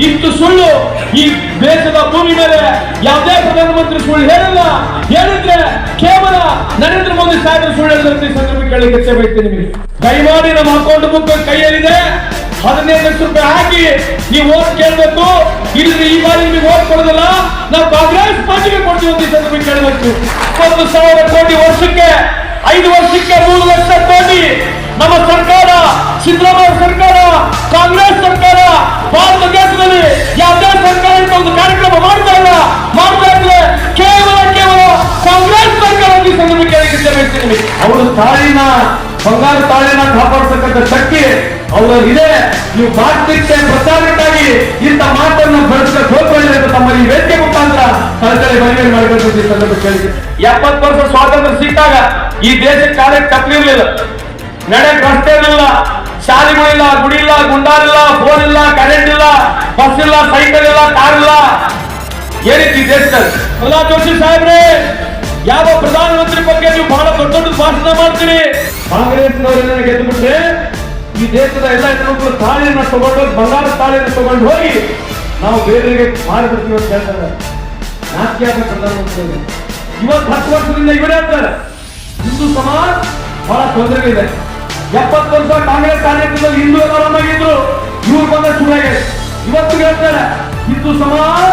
ಇಷ್ಟು ಸುಳ್ಳು ಈ ದೇಶದ ಭೂಮಿ ಮೇಲೆ ಯಾವುದೇ ಪ್ರಧಾನಮಂತ್ರಿ ಸುಳ್ಳು ಹೇಳಿಲ್ಲ. ಹೇಳಿದ್ರೆ ಕೇವಲ ನರೇಂದ್ರ ಮೋದಿ ಸಾಹೇಬರು ಸುಳ್ಳು ಹೇಳಿದ್ರೆ ಈ ಸಂದರ್ಭ ಕೇಳಲಿಕ್ಕೆ ಬಯಸ್ತೀನಿ. ನಿಮಗೆ ದಯಮಾಡಿ ನಮ್ಮ ಅಕೌಂಟ್ ಬುಕ್ ಕೈಯಲ್ಲಿದೆ, 15 ಲಕ್ಷ ರೂಪಾಯಿ ಹಾಕಿ ನೀವು ಓಟ್ ಕೇಳಬೇಕು. ಇಲ್ಲಿ ಈ ಬಾರಿ ನಿಮಗೆ ಓಟ್ ಕೊಡೋದಿಲ್ಲ, ನಾವು ಕಾಂಗ್ರೆಸ್ ಪಾರ್ಟಿಗೆ ಕೊಡ್ತೀವಿ ಅಂತ ಈ ಸಂದರ್ಭ ಕೇಳಬೇಕು. 1,000 ಕೋಟಿ ವರ್ಷಕ್ಕೆ 5 ವರ್ಷಕ್ಕೆ 3 ಲಕ್ಷ ಕೋಟಿ ನಮ್ಮ ಸರ್ಕಾರ, ಸಿದ್ದರಾಮಯ್ಯ ಸರ್ಕಾರ, ಕಾಂಗ್ರೆಸ್ ಸರ್ಕಾರ ಭಾರತ ದೇಶದಲ್ಲಿ ಯಾವುದೇ ಸರ್ಕಾರ ಒಂದು ಕಾರ್ಯಕ್ರಮ ಮಾಡ್ತಾ ಇಲ್ಲ. ಕೇವಲ ಕಾಂಗ್ರೆಸ್ ಸರ್ಕಾರ ಈ ಸಂದರ್ಭ ಕೇಳಿದ್ದೇವೆ. ಅವರು ತಾಳಿನ ಬಂಗಾರ ತಾಳಿನ ಕಾಪಾಡ್ತಕ್ಕಂಥ ಶಕ್ತಿ ಅವರಲ್ಲಿದೆ. ನೀವು ಭಾರತಕ್ಕೆ ಪ್ರಚಾರಕ್ಕಾಗಿ ಇಂಥ ಮಾತನ್ನು ಬಳಸಕ್ಕೆ ಹೋಗ್ಕೊಳ್ಳಿ ಅಂತ ತಮ್ಮ ಈ ವೇದಿಕೆ ಮುಖಾಂತರ ಕಳಕಳಿ ಮನವಿ ಮಾಡಬೇಕು ಈ ಸಂದರ್ಭ ಕೇಳಿದೆ. 70 ವರ್ಷ ಸ್ವಾತಂತ್ರ್ಯ ಸಿಕ್ಕಾಗ ಈ ದೇಶಕ್ಕೆ ಕಾಲಕ್ಕೆ ತಪ್ಪಲಿರ್ಲಿಲ್ಲ, ನಡೆಯಕ್ಕೆ ರಸ್ತೆ ಇರಲಿಲ್ಲ, ಶಾಲೆಗಳಿಲ್ಲ, ಗುಡಿ ಇಲ್ಲ, ಗುಂಡಾರಿಲ್ಲ, ಫೋನ್ ಇಲ್ಲ, ಕರೆಂಟ್ ಇಲ್ಲ, ಬಸ್ ಇಲ್ಲ, ಸೈಕಲ್ ಇಲ್ಲ, ಕಾರ್ ಇಲ್ಲ. ಏನಿತ್ತು ದೇಶದಲ್ಲಿ? ಪ್ರಹ್ಲಾದ್ ಜೋಶಿ ಸಾಹೇಬ್ರೆ, ಯಾವ ಪ್ರಧಾನಮಂತ್ರಿ ಬಗ್ಗೆ ನೀವು ಬಹಳ ದೊಡ್ಡ ದೊಡ್ಡ ಭಾಷಣ ಮಾಡ್ತೀರಿ. ಕಾಂಗ್ರೆಸ್ನವರನ್ನ ಗೆದ್ದು ಬಿಟ್ರೆ ಈ ದೇಶದ ಎಲ್ಲ ಹೆಣ್ಣುಮಕ್ಕಳು ತಾಳಿಯನ್ನು ತಗೊಂಡು ಬಂಗಾರ ತಾಳಿಯನ್ನು ತಗೊಂಡು ಹೋಗಿ ನಾವು ಬೇರೆಯವರಿಗೆ ಮಾಡಿಬಿಡ್ತೀವಿ ಅಂತ ಹೇಳ್ತಾರೆ. ನಾಚಿಕೆ ಆಗ ಪ್ರಧಾನಮಂತ್ರಿ ಇವತ್ತು 10 ವರ್ಷದಿಂದ ಇವರೇ ಹೇಳ್ತಾರೆ ಹಿಂದೂ ಸಮಾಜ ಬಹಳ ತೊಂದರೆ ಇದೆ. 70 ವರ್ಷ ಕಾಂಗ್ರೆಸ್ ಕಾರ್ಯಕ್ರಮದಲ್ಲಿ ಹಿಂದೂ ಆರಾಮಾಗಿದ್ರು, ಇವ್ರು ಬಂದ ಶುರುವಾಗಿದೆ. ಇವತ್ತು ಹೇಳ್ತಾರೆ ಹಿಂದೂ ಸಮಾಜ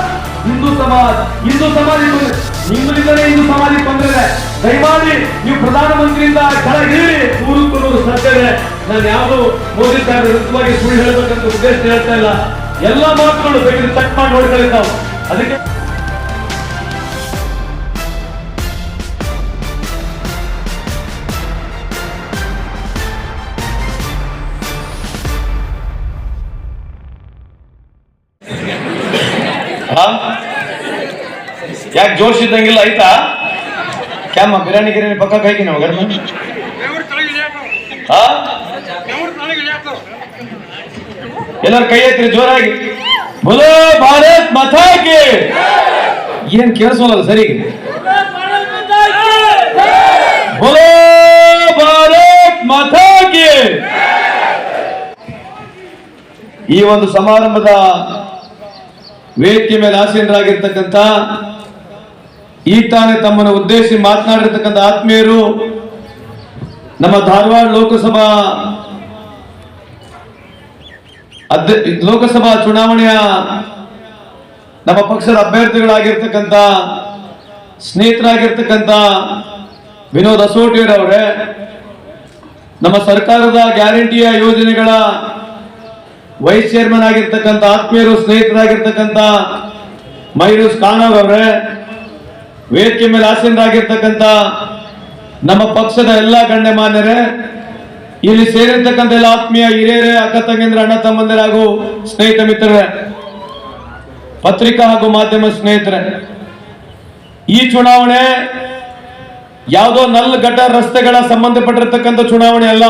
ನಿಮ್ಮದಿಂದಲೇ ಹಿಂದೂ ಸಮಾಜಕ್ಕೆ ತೊಂದರೆ ಇದೆ. ದಯಮಾಡಿ ನೀವು ಪ್ರಧಾನಮಂತ್ರಿಯಿಂದ ಕೆಳಗಿಳಿ, 100 ಸತ್ಯ ಇದೆ. ನಾನು ಯಾವುದು ಮೋದಿ ಸಾಹೇಬ್ ವಿರುದ್ಧವಾಗಿ ಸುಳ್ಳು ಹೇಳಬೇಕಂತ ಉದ್ದೇಶ ಹೇಳ್ತಾ ಇಲ್ಲ. ಎಲ್ಲ ಮಾತುಗಳು ಬೇಕಿದ್ರೆ ಚೆಕ್ ಮಾಡಿ ನೋಡ್ಕೊಳ್ಳಿದ್ದಾವೆ. ಅದಕ್ಕೆ ಯಾಕೆ ಜೋಶ್ ಇದ್ದಂಗಿಲ್ಲ ಆಯ್ತಾ? ಕ್ಯಾಮ ಬಿರಿಯಾನಿ ಗಿರಿಯಾನಿ ಪಕ್ಕ ಕೈಗೆ ನಾವು ಗರ್ಮ ಎಲ್ಲರ ಕೈ ಎತ್ತಿರಿ ಜೋರಾಗಿ. ಬೋಲೋ ಭಾರತ್ ಮಾತಾ ಕಿ. ಏನ್ ಕೇಳಿಸೋಲ್ಲ ಸರಿ. ಬೋಲೋ ಭಾರತ್ ಮಾತಾ ಕಿ. ಈ ಒಂದು ಸಮಾರಂಭದ ವೇದಿಕೆ ಮೇಲೆ ಆಸೀನರಾಗಿರ್ತಕ್ಕಂಥ ಈ ತಾನೇ ತಮ್ಮನ್ನು ಉದ್ದೇಶಿಸಿ ಮಾತನಾಡಿರ್ತಕ್ಕಂಥ ಆತ್ಮೀಯರು, ನಮ್ಮ ಧಾರವಾಡ ಲೋಕಸಭಾ ಚುನಾವಣೆಯ ನಮ್ಮ ಪಕ್ಷದ ಅಭ್ಯರ್ಥಿಗಳಾಗಿರ್ತಕ್ಕಂಥ ಸ್ನೇಹಿತರಾಗಿರ್ತಕ್ಕಂಥ ವಿನೋದ್ ಅಸೋಟಿಯವರವರೇ, ನಮ್ಮ ಸರ್ಕಾರದ ಗ್ಯಾರಂಟಿಯ ಯೋಜನೆಗಳ ವೈಸ್ ಚೇರ್ಮನ್ ಆಗಿರ್ತಕ್ಕಂಥ ಆತ್ಮೀಯರು ಸ್ನೇಹಿತರಾಗಿರ್ತಕ್ಕಂಥ ಮೈರೂಸ್ ಖಾನ್ ಅವರವರೇ, ವೇದಿಕೆ ಮೇಲೆ ಆಸೀನರಾಗಿರ್ತಕ್ಕಂಥ ನಮ್ಮ ಪಕ್ಷದ ಎಲ್ಲ ಗಣ್ಯಮಾನ್ಯರೇ, ಇಲ್ಲಿ ಸೇರಿರ್ತಕ್ಕಂಥ ಎಲ್ಲ ಆತ್ಮೀಯ ಹಿರಿಯರೇ, ಅಕ್ಕ ತಂಗಿಯಂದ್ರ, ಅಣ್ಣ ತಮ್ಮಂದಿರ ಹಾಗೂ ಸ್ನೇಹಿತ ಮಿತ್ರರೇ, ಪತ್ರಿಕಾ ಹಾಗೂ ಮಾಧ್ಯಮ ಸ್ನೇಹಿತರೆ, ಈ ಚುನಾವಣೆ ಯಾವುದೋ ಗಡ್ಡ ರಸ್ತೆಗಳ ಸಂಬಂಧಪಟ್ಟಿರ್ತಕ್ಕಂಥ ಚುನಾವಣೆ ಅಲ್ಲ.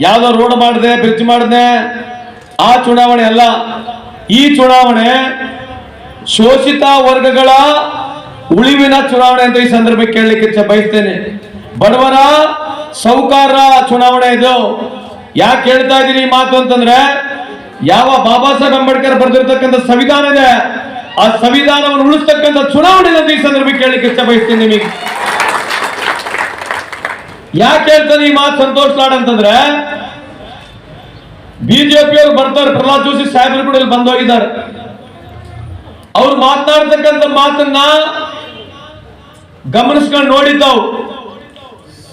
ಯಾವುದೋ ರೋಡ್ ಮಾಡಿದೆ, ಬ್ರಿಡ್ಜ್ ಮಾಡಿದೆ, ಆ ಚುನಾವಣೆ ಅಲ್ಲ. ಈ ಚುನಾವಣೆ ಶೋಷಿತ ವರ್ಗಗಳ ಉಳಿವಿನ ಚುನಾವಣೆ ಅಂತ ಈ ಸಂದರ್ಭಕ್ಕೆ ಕೇಳಲಿಕ್ಕೆ ಬಯಸ್ತೇನೆ. ಬಡವರ ಸೌಕಾರರ ಚುನಾವಣೆ ಇದು. ಯಾಕೆ ಹೇಳ್ತಾ ಇದ್ದೀನಿ ಈ ಮಾತು ಅಂತಂದ್ರೆ, ಯಾವ ಬಾಬಾ ಸಾಹೇಬ್ ಅಂಬೇಡ್ಕರ್ ಬರೆದಿರ್ತಕ್ಕಂಥ ಸಂವಿಧಾನ ಇದೆ, ಆ ಸಂವಿಧಾನವನ್ನು ಉಳಿಸ್ತಕ್ಕಂಥ ಚುನಾವಣೆ ಅಂತ ಈ ಸಂದರ್ಭಕ್ಕೆ ಕೇಳಲಿಕ್ಕೆ ಬಯಸ್ತೇನೆ ನಿಮಗೆ. ಯಾಕೆ ಹೇಳ್ತಾನೆ ಈ ಮಾತು ಸಂತೋಷ್ ಲಾಡ್ ಅಂತಂದ್ರೆ, ಬಿಜೆಪಿಯವರು ಬರ್ತಾರೆ, ಪ್ರಹ್ಲಾದ್ ಜೋಶಿ ಸಾಹೇಬರು ಕೂಡ ಇಲ್ಲಿ ಬಂದೋಗಿದ್ದಾರೆ. ಅವ್ರು ಮಾತನಾಡ್ತಕ್ಕಂಥ ಮಾತನ್ನ ಗಮನಿಸ್ಕೊಂಡು ನೋಡಿದ್ದಾವು.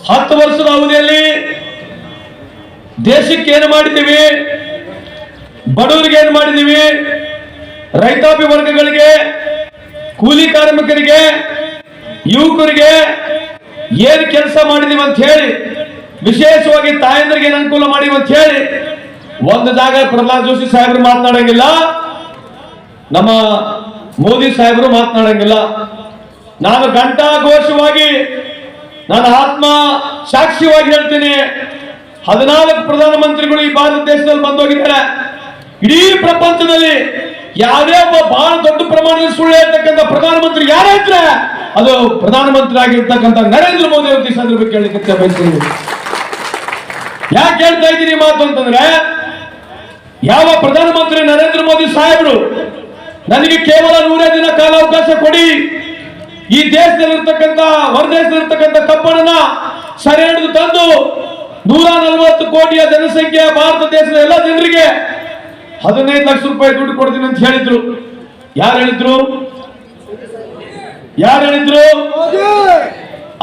10 ವರ್ಷದ ಅವಧಿಯಲ್ಲಿ ದೇಶಕ್ಕೆ ಏನು ಮಾಡಿದ್ದೀವಿ, ಬಡವರಿಗೆ ಏನು ಮಾಡಿದ್ದೀವಿ, ರೈತಾಪಿ ವರ್ಗಗಳಿಗೆ, ಕೂಲಿ ಕಾರ್ಮಿಕರಿಗೆ, ಯುವಕರಿಗೆ ಏನು ಕೆಲಸ ಮಾಡಿದೀವಿ ಅಂತ ಹೇಳಿ, ವಿಶೇಷವಾಗಿ ತಾಯಂದ್ರಿಗೆ ಏನು ಅನುಕೂಲ ಮಾಡಿವಿ ಅಂತ ಹೇಳಿ ಒಂದು ಜಾಗ ಪ್ರಹ್ಲಾದ್ ಜೋಶಿ ಸಾಹೇಬರು ಮಾತನಾಡಂಗಿಲ್ಲ, ನಮ್ಮ ಮೋದಿ ಸಾಹೇಬರು ಮಾತನಾಡಂಗಿಲ್ಲ. ನಾನು ಘಂಟಾಘೋಷವಾಗಿ, ನಾನು ಆತ್ಮ ಸಾಕ್ಷಿಯಾಗಿ ಹೇಳ್ತೀನಿ, 14 ಪ್ರಧಾನಮಂತ್ರಿಗಳು ಈ ಭಾರತ ದೇಶದಲ್ಲಿ ಬಂದೋಗಿದ್ದಾರೆ. ಇಡೀ ಪ್ರಪಂಚದಲ್ಲಿ ಯಾವುದೇ ಒಬ್ಬ ಬಹಳ ದೊಡ್ಡ ಪ್ರಮಾಣದಲ್ಲಿ ಸುಳ್ಳು ಹೇಳ್ತಕ್ಕಂಥ ಪ್ರಧಾನಮಂತ್ರಿ ಯಾರೇ ಇದ್ರೆ ಅದು ಪ್ರಧಾನಮಂತ್ರಿ ಆಗಿರ್ತಕ್ಕಂಥ ನರೇಂದ್ರ ಮೋದಿ ಅವರು ಈ ಸಂದರ್ಭಕ್ಕೆ ಕೇಳಲಿಕ್ಕೆ ಬಯಸ್ತೀನಿ. ಯಾಕೆ ಹೇಳ್ತಾ ಇದ್ದೀನಿ ಮಾತು ಅಂತಂದ್ರೆ, ಯಾವ ಪ್ರಧಾನಮಂತ್ರಿ ನರೇಂದ್ರ ಮೋದಿ ಸಾಹೇಬರು ನನಗೆ ಕೇವಲ 100 ದಿನ ಕಾಲಾವಕಾಶ ಕೊಡಿ, ಈ ದೇಶದಲ್ಲಿರ್ತಕ್ಕಂಥ ಹೊರದೇಶದಲ್ಲಿರ್ತಕ್ಕಂಥ ಕಬ್ಬಣನ ಸೆರೆ ಹಿಡಿದು ತಂದು 140 ಕೋಟಿಯ ಜನಸಂಖ್ಯೆಯ ಭಾರತ ದೇಶದ ಎಲ್ಲ ಜನರಿಗೆ 15 ಲಕ್ಷ ರೂಪಾಯಿ ದುಡ್ಡು ಕೊಡ್ತೀನಿ ಅಂತ ಹೇಳಿದ್ರು. ಯಾರು ಹೇಳಿದ್ರು?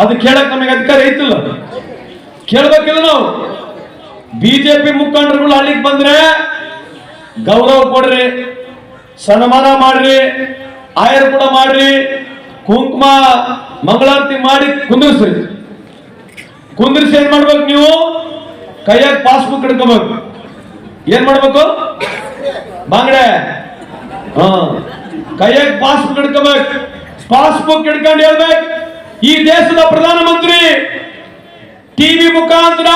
ಅದು ಕೇಳಕ್ ನಮಗೆ ಅಧಿಕಾರ ಐತಿಲ್ಲ, ಕೇಳ್ಬೇಕಿಲ್ಲ. ನಾವು ಬಿಜೆಪಿ ಮುಖಂಡರುಗಳು ಹಳ್ಳಿಗೆ ಬಂದ್ರೆ ಗೌರವ ಕೊಡ್ರಿ, ಸನ್ಮಾನ ಮಾಡ್ರಿ, ಆಯರ್ ಕೂಡ ಮಾಡ್ರಿ, ಕುಂಕುಮ ಮಂಗಳಾರತಿ ಮಾಡಿ ಕುಂದಿರಿಸಿ ಏನ್ ಮಾಡ್ಬೇಕು? ನೀವು ಕೈಯಾಗ ಪಾಸ್ಬುಕ್ ಹಿಡ್ಕೋಬೇಕು. ಏನ್ ಮಾಡ್ಬೇಕು? ಬಾಂಗ್ಡೆ ಕೈಯಾಗ ಪಾಸ್ಬುಕ್ ಹಿಡ್ಕೋಬೇಕು. ಪಾಸ್ಬುಕ್ ಹಿಡ್ಕೊಂಡು ಹೇಳ್ಬೇಕು, ಈ ದೇಶದ ಪ್ರಧಾನಮಂತ್ರಿ ಟಿವಿ ಮುಖಾಂತರ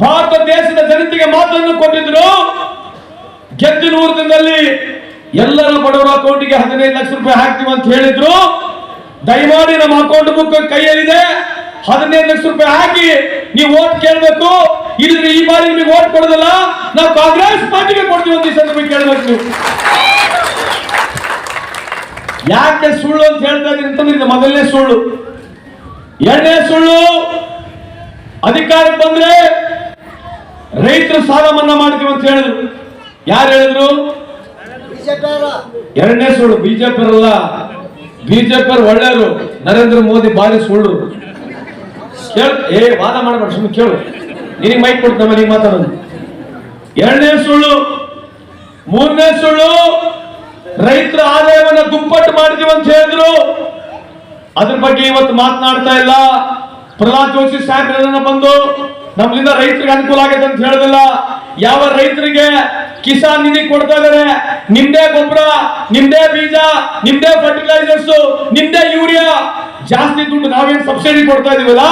ಭಾರತ ದೇಶದ ಜನತೆಗೆ ಮಾತನ್ನು ಕೊಟ್ಟಿದ್ರು. ಗೆದ್ದು 100 ದಿನದಲ್ಲಿ ಎಲ್ಲರ ಬಡವರ ಅಕೌಂಟಿಗೆ 15 ಲಕ್ಷ ರೂಪಾಯಿ ಹಾಕ್ತೀವಿ ಅಂತ ಹೇಳಿದ್ರು. ದಯಮಾಡಿ ನಮ್ಮ ಅಕೌಂಟ್ ಬುಕ್ ಕೈಯಲ್ಲಿದೆ, 15 ಲಕ್ಷ ರೂಪಾಯಿ ಹಾಕಿ ನೀವು ವೋಟ್ ಕೇಳಬೇಕು. ಇಲ್ಲದ್ರೆ ಈ ಬಾರಿ ನಿಮಗೆ ವೋಟ್ ಕೊಡೋದಲ್ಲ, ನಾವು ಕಾಂಗ್ರೆಸ್ ಪಾರ್ಟಿಗೆ ಕೊಡ್ತೀವಿ ಅಂತ ಈ ಸಂದರ್ಭ ಕೇಳಬೇಕು. ನೀವು ಯಾಕೆ ಸುಳ್ಳು ಅಂತ ಹೇಳ್ತಾ ಇದ್ದೀನಿ ಅಂತಂದ್ರೆ ಇದು ಮೊದಲನೇ ಸುಳ್ಳು. ಎರಡನೇ ಸುಳ್ಳು, ಅಧಿಕಾರಕ್ಕೆ ಬಂದ್ರೆ ರೈತರು ಸಾಲ ಮನ್ನಾ ಮಾಡ್ತೀವಿ ಅಂತ ಹೇಳಿದ್ರು. ಯಾರು ಹೇಳಿದ್ರು? ಎರಡನೇ ಸುಳ್ಳು. ಬಿಜೆಪಿ ಅವರಲ್ಲ, ಬಿಜೆಪಿ ಅವರು ಒಳ್ಳೆಯವರು, ನರೇಂದ್ರ ಮೋದಿ ಬಾರಿ ಸುಳ್ಳು. ವಾದ ಮಾಡಬೇಡ, ಸುಮ್ಮನೆ ಕೇಳು, ನಿನಗೆ ಮೈಕ್ ಕೊಡ್ತಾನೆ, ನೀನು ಮಾತಾಡೋದು. ಎರಡನೇ ಸುಳ್ಳು. ಮೂರನೇ ಸುಳ್ಳು, ರೈತರ ಆದಾಯವನ್ನ ದುಪ್ಪಟ್ಟು ಮಾಡ್ತೀವಿ ಅಂತ ಹೇಳಿದ್ರು. ಅದ್ರ ಬಗ್ಗೆ ಇವತ್ತು ಮಾತನಾಡ್ತಾ ಇಲ್ಲ. ಪ್ರಹ್ಲಾದ್ ಜೋಶಿ ಸಾಹೇಬ್ರನ್ನ ಬಂದು ನಮ್ಮಿಂದ ರೈತರಿಗೆ ಅನುಕೂಲ ಆಗಿದೆ ಅಂತ ಹೇಳೋದಿಲ್ಲ. ಯಾವ ರೈತರಿಗೆ ಕಿಸಾನ್ ನಿಧಿ ಕೊಡ್ತಾ ಇದಾರೆ, ನಿಮ್ದೇ ಗೊಬ್ಬರ, ನಿಮ್ದೇ ಬೀಜ, ನಿಮ್ದೇ ಫರ್ಟಿಲೈಸರ್ಸ್, ನಿಮ್ದೇ ಯೂರಿಯಾ, ಜಾಸ್ತಿ ದುಡ್ಡು ನಾವೇನು ಸಬ್ಸಿಡಿ ಕೊಡ್ತಾ ಇದೀವಲ್ಲ,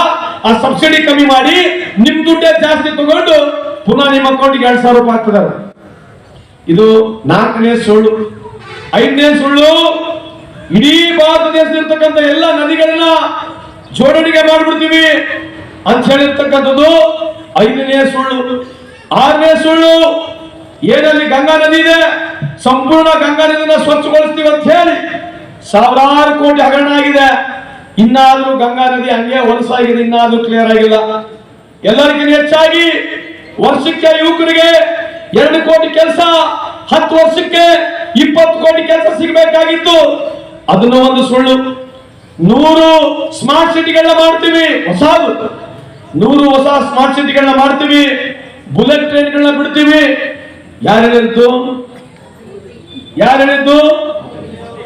ಆ ಸಬ್ಸಿಡಿ ಕಮ್ಮಿ ಮಾಡಿ ನಿಮ್ ದುಡ್ಡೇ ಜಾಸ್ತಿ ತಗೊಂಡು ಪುನಃ ನಿಮ್ಮ ಅಕೌಂಟ್ಗೆ 2,000 ರೂಪಾಯಿ ಹಾಕ್ತಿದ್ದಾರೆ. ಇದು 4ನೇ ಸುಳ್ಳು. 5ನೇ ಸುಳ್ಳು, ಇಡೀ ಭಾರತ ದೇಶದಲ್ಲಿರ್ತಕ್ಕಂಥ ಎಲ್ಲ ನದಿಗಳನ್ನ ಜೋಡಣೆಗೆ ಮಾಡ್ಬಿಡ್ತೀವಿ ಅಂತ ಹೇಳಿರ್ತಕ್ಕಂಥದ್ದು 5ನೇ ಸುಳ್ಳು. 6ನೇ ಸುಳ್ಳು, ಏನಲ್ಲಿ ಗಂಗಾ ನದಿ ಇದೆ, ಸಂಪೂರ್ಣ ಗಂಗಾ ನದಿನ ಸ್ವಚ್ಛಗೊಳಿಸ್ತೀವಿ ಅಂತ ಹೇಳಿ ಸಾವಿರಾರು ಕೋಟಿ ಹಗರಣ ಆಗಿದೆ. ಇನ್ನಾದ್ರೂ ಗಂಗಾ ನದಿ ಹಂಗೆ ಹೊಲಸಾಗಿದೆ, ಇನ್ನಾದ್ರೂ ಕ್ಲಿಯರ್ ಆಗಿಲ್ಲ. ಎಲ್ಲರಿಗಿಂತ ಹೆಚ್ಚಾಗಿ ವರ್ಷಕ್ಕೆ ಯುವಕರಿಗೆ 2 ಕೋಟಿ ಕೆಲಸ, 10 ವರ್ಷಕ್ಕೆ 20 ಕೋಟಿ ಕೆಲಸ ಸಿಗಬೇಕಾಗಿತ್ತು. ಅದನ್ನು ಒಂದು ಸುಳ್ಳು. 100 ಸ್ಮಾರ್ಟ್ ಸಿಟಿಗಳನ್ನ ಮಾಡ್ತೀವಿ, 100 ಹೊಸ ಸ್ಮಾರ್ಟ್ ಸಿಟಿಗಳನ್ನ ಮಾಡ್ತೀವಿ, ಬುಲೆಟ್ ಟ್ರೈನ್ಗಳನ್ನ ಬಿಡ್ತೀವಿ. ಯಾರು ಹೇಳಿದ್ದು?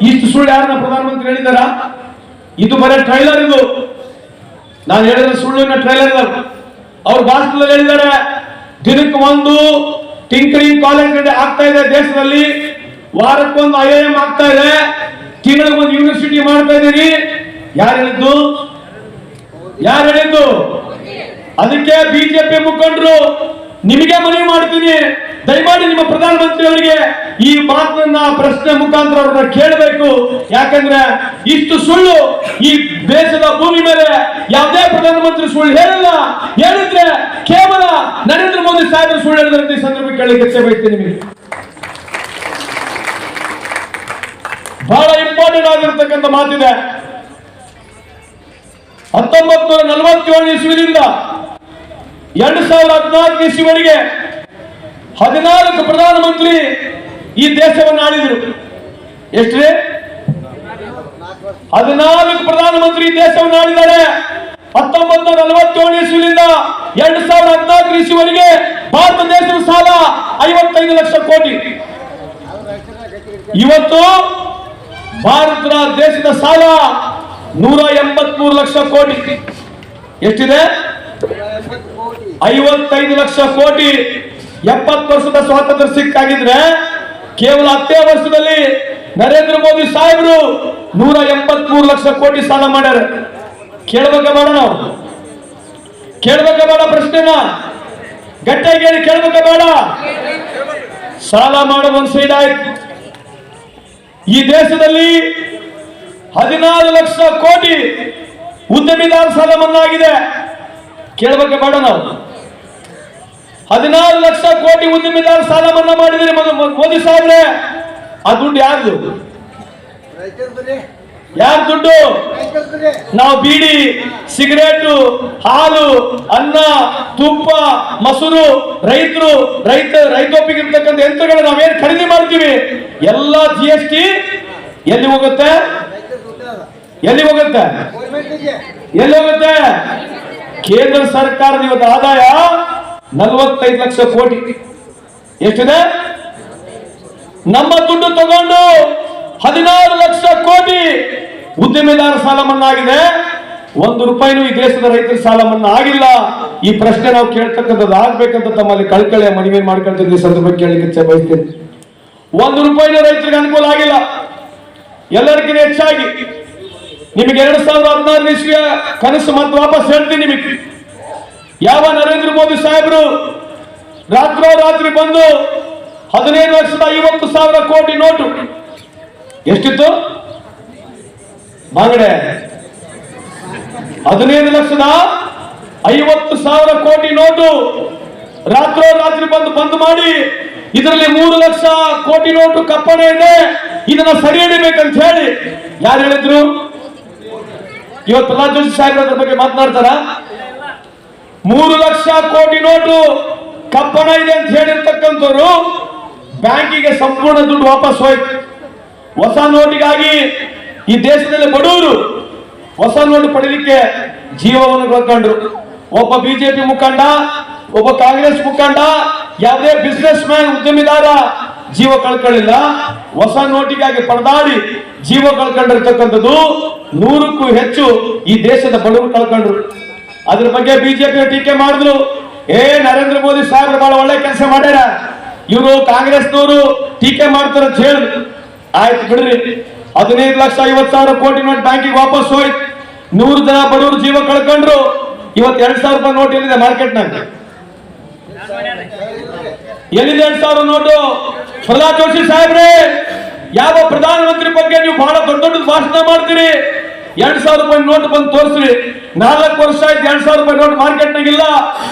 ಇಷ್ಟು ಸುಳ್ಳು ಯಾರನ್ನ ಪ್ರಧಾನಮಂತ್ರಿ ಹೇಳಿದಾರ? ಇದು ಬರೀ ಟ್ರೈಲರ್. ಇದು ನಾನು ಹೇಳಿದ ಸುಳ್ಳಿನ ಟ್ರೈಲರ್ ಇದೆ. ಅವ್ರ ಭಾಷಣದಲ್ಲಿ ಹೇಳಿದ್ದಾರೆ, ದಿನಕ್ಕೆ 1 ಟಿಂಕರಿಂಗ್ ಕಾಲೇಜ್ ಆಗ್ತಾ ಇದೆ ದೇಶದಲ್ಲಿ, ವಾರಕ್ಕೊಂದು IIM ಆಗ್ತಾ ಇದೆ, ತಿಂಗಳಿಗೆ 1 ಯೂನಿವರ್ಸಿಟಿ ಮಾಡ್ತಾ ಇದ್ದೀರಿ. ಯಾರು ಹೇಳಿದ್ದು? ಅದಕ್ಕೆ ಬಿಜೆಪಿ ಮುಖಂಡರು ನಿಮಗೆ ಮನವಿ ಮಾಡ್ತೀನಿ, ದಯಮಾಡಿ ನಿಮ್ಮ ಪ್ರಧಾನಮಂತ್ರಿ ಅವರಿಗೆ ಈ ಮಾತನ್ನ ಪ್ರಶ್ನೆ ಮುಖಾಂತರ ಅವ್ರನ್ನ ಕೇಳಬೇಕು. ಯಾಕಂದ್ರೆ ಇಷ್ಟು ಸುಳ್ಳು ಈ ದೇಶದ ಭೂಮಿ ಮೇಲೆ ಯಾವುದೇ ಪ್ರಧಾನಮಂತ್ರಿ ಸುಳ್ಳು ಹೇಳಿಲ್ಲ. ಹೇಳಿದ್ರೆ ಕೇವಲ ನರೇಂದ್ರ ಮೋದಿ ಸಾಹೇಬರು ಸುಳ್ಳು ಹೇಳಿದ್ರೆ ಈ ಸಂದರ್ಭ ಕೇಳಲಿಕ್ಕೆ ಬಯಸ್ತೀನಿ. ನಿಮಗೆ ಬಹಳ ಇಂಪಾರ್ಟೆಂಟ್ ಆಗಿರ್ತಕ್ಕಂಥ ಮಾತಿದೆ. 1947 ಇಸ್ವಿಯಿಂದ 2014 ಇಸ್ವಿವರೆಗೆ 14 ಪ್ರಧಾನಮಂತ್ರಿ ಈ ದೇಶವನ್ನು ಆಳಿದರು. ಎಷ್ಟ್ರಿ? 14 ಪ್ರಧಾನಮಂತ್ರಿ ಈ ದೇಶವನ್ನು ಆಳಿದ್ದಾರೆ. 1947 ಇಸ್ವಿಯಿಂದ 2014 ಇಸ್ವಿವರೆಗೆ ಭಾರತ ದೇಶದ ಸಾಲ 55 ಲಕ್ಷ ಕೋಟಿ. ಇವತ್ತು ಭಾರತ ದೇಶದ ಸಾಲ 183 ಲಕ್ಷ ಕೋಟಿ. ಎಷ್ಟಿದೆ? 55 ಲಕ್ಷ ಕೋಟಿ. 70 ವರ್ಷದ ಸ್ವಾತಂತ್ರ್ಯ ಸಿಕ್ಕಾಗಿದ್ರೆ ಕೇವಲ 10 ವರ್ಷದಲ್ಲಿ ನರೇಂದ್ರ ಮೋದಿ ಸಾಹೇಬರು 183 ಲಕ್ಷ ಕೋಟಿ ಸಾಲ ಮಾಡ್ಯಾರ. ಕೇಳಬೇಕ ಬೇಡ? ನಾವು ಕೇಳಬೇಕ ಬೇಡ? ಪ್ರಶ್ನೆನ ಗಟ್ಟಿಯಾಗಿ ಹೇಳಿ, ಕೇಳಬೇಕ ಬೇಡ? ಸಾಲ ಮಾಡೋದು ಒಂದು ಸೈಡ್ ಆಯ್ತು. ಈ ದೇಶದಲ್ಲಿ 14 ಲಕ್ಷ ಕೋಟಿ ಉದ್ಯಮಿದಾರ ಸಾಲ ಮನ್ನಾ ಆಗಿದೆ. ಕೇಳಬೇಕ ಬೇಡ? ನಾವು 16 ಲಕ್ಷ ಕೋಟಿ ಉದ್ಯಮಿದಾರ ಸಾಲ ಮನ್ನಾ ಮಾಡಿದಿರಿ ಮೋದಿ ಸಾಹೇಬ್ರೆ. ಆ ದುಡ್ಡು ಯಾರ್ದು? ಯಾರ ದುಡ್ಡು? ನಾವು ಬೀಡಿ, ಸಿಗರೇಟು, ಹಾಲು, ಅನ್ನ, ತುಪ್ಪ, ಮೊಸರು, ರೈತೋಪಿಗಿರ್ತಕ್ಕಂಥ ಯಂತ್ರಗಳು ನಾವೇನು ಖರೀದಿ ಮಾಡ್ತೀವಿ ಎಲ್ಲ GST ಎಲ್ಲಿ ಹೋಗುತ್ತೆ? ಎಲ್ಲಿ ಹೋಗುತ್ತೆ? ಎಲ್ಲಿ ಹೋಗುತ್ತೆ? ಕೇಂದ್ರ ಸರ್ಕಾರದ ಇವತ್ತು ಆದಾಯ 45 ಲಕ್ಷ ಕೋಟಿ. ಎಷ್ಟಿದೆ? ನಮ್ಮ ದುಡ್ಡು ತಗೊಂಡು 16 ಲಕ್ಷ ಕೋಟಿ ಉದ್ಯಮಿದಾರ ಸಾಲ ಮನ್ನಾ ಆಗಿದೆ. 1 ರೂಪಾಯಿನೂ ಈ ದೇಶದ ರೈತರ ಸಾಲ ಮನ್ನಾ ಆಗಿಲ್ಲ. ಈ ಪ್ರಶ್ನೆ ನಾವು ಕೇಳ್ತಕ್ಕಂಥದ್ದು ಆಗ್ಬೇಕಂತ ತಮ್ಮಲ್ಲಿ ಕಳ್ಕಳಿಯ ಮನವಿ ಮಾಡ್ಕೊಳ್ತಿದ್ವಿ. ಸಂದರ್ಭ ಕೇಳಲಿಕ್ಕೆ ಬಯಸ್ತೇನೆ. 1 ರೂಪಾಯಿನೂ ರೈತರಿಗೆ ಅನುಕೂಲ ಆಗಿಲ್ಲ. ಎಲ್ಲರಿಗಿಂತ ಹೆಚ್ಚಾಗಿ ನಿಮಗೆ 2016 ಇಸ್ವಿಯ ಕನಸು ಮತ್ತೆ ವಾಪಸ್ ಹೇಳ್ತೀನಿ ನಿಮಗೆ. ಯಾವ ನರೇಂದ್ರ ಮೋದಿ ಸಾಹೇಬರು ರಾತ್ರಿ ಬಂದು 15,50,000 ಕೋಟಿ ನೋಟು ಎಷ್ಟಿತ್ತು ಬಾಂಗಡೆ? 15,50,000 ಕೋಟಿ ನೋಟು ರಾತ್ರಿ ಬಂದು ಮಾಡಿ ಇದರಲ್ಲಿ 3 ಲಕ್ಷ ಕೋಟಿ ನೋಟು ಕಪ್ಪಣೆ ಇದೆ, ಇದನ್ನ ಸರಿ ಹಿಡಿಬೇಕಂತ ಹೇಳಿ ಯಾರು ಹೇಳಿದ್ರು? ಇವತ್ತು ಪ್ರಹ್ಲಾದ್ ಜೋಶಿ ಸಾಹೇಬ್ರ ಅದ್ರ ಬಗ್ಗೆ ಮಾತನಾಡ್ತಾರ? 3 ಲಕ್ಷ ಕೋಟಿ ನೋಟು ಕಪ್ಪಣ ಇದೆ ಅಂತ ಹೇಳಿರ್ತಕ್ಕಂಥವ್ರು ಬ್ಯಾಂಕಿಗೆ ಸಂಪೂರ್ಣ ದುಡ್ಡು ವಾಪಸ್ ಹೋಯ್ತು. ಹೊಸ ನೋಟಿಗಾಗಿ ಈ ದೇಶದಲ್ಲಿ ಬಡವರು ಹೊಸ ನೋಟು ಪಡೀಲಿಕ್ಕೆ ಜೀವವನ್ನು ಕಳ್ಕೊಂಡ್ರು. ಒಬ್ಬ ಬಿಜೆಪಿ ಮುಖಂಡ, ಒಬ್ಬ ಕಾಂಗ್ರೆಸ್ ಮುಖಂಡ, ಯಾವುದೇ ಬಿಸ್ನೆಸ್ ಮ್ಯಾನ್, ಉದ್ಯಮಿದಾರ ಜೀವ ಕಳ್ಕೊಳ್ಳಿಲ್ಲ. ಹೊಸ ನೋಟಿಗಾಗಿ ಪರದಾಡಿ ಜೀವ ಕಳ್ಕೊಂಡಿರ್ತಕ್ಕಂಥದ್ದು 100ಕ್ಕೂ ಹೆಚ್ಚು ಈ ದೇಶದ ಬಡವರು ಕಳ್ಕೊಂಡ್ರು. ಅದ್ರ ಬಗ್ಗೆ ಬಿಜೆಪಿ ಟೀಕೆ ಮಾಡಿದ್ರು. ನರೇಂದ್ರ ಮೋದಿ ಸಾಹೇಬ್ರು ಬಹಳ ಒಳ್ಳೆ ಕೆಲಸ ಮಾಡ್ಯಾರ, ಇವರು ಕಾಂಗ್ರೆಸ್ನವರು ಟೀಕೆ ಮಾಡ್ತಾರ ಅಂತ ಹೇಳಿ ಆಯ್ತು ಬಿಡ್ರಿ. 15,50,000 ಕೋಟಿ ನೋಟ್ ಬ್ಯಾಂಕಿಗೆ ವಾಪಸ್ ಹೋಯ್ತು. 100 ಜನ ಬಡವರು ಜೀವ ಕಳ್ಕೊಂಡ್ರು. ಇವತ್ತು 2,000 ರೂಪಾಯಿ ನೋಟ್ ಎಲ್ಲಿದೆ ಮಾರ್ಕೆಟ್ನಾಗ? ಎಲ್ಲಿದೆ 2,000 ನೋಟು? ಪ್ರಹ್ಲಾದ್ ಜೋಶಿ ಸಾಹೇಬ್ರೆ, ಯಾವ ಪ್ರಧಾನಮಂತ್ರಿ ಬಗ್ಗೆ ನೀವು ಬಹಳ ದೊಡ್ಡ ಭಾಷಣ ಮಾಡ್ತೀರಿ? 2,000 ರೂಪಾಯಿ ನೋಟ್ ಬಂದು ತೋರಿಸ್ರಿ. 4 ವರ್ಷ ಆಯ್ತು 2,000 ರೂಪಾಯಿ ನೋಟ್ ಮಾರ್ಕೆಟ್ನಾಗ ಇಲ್ಲ.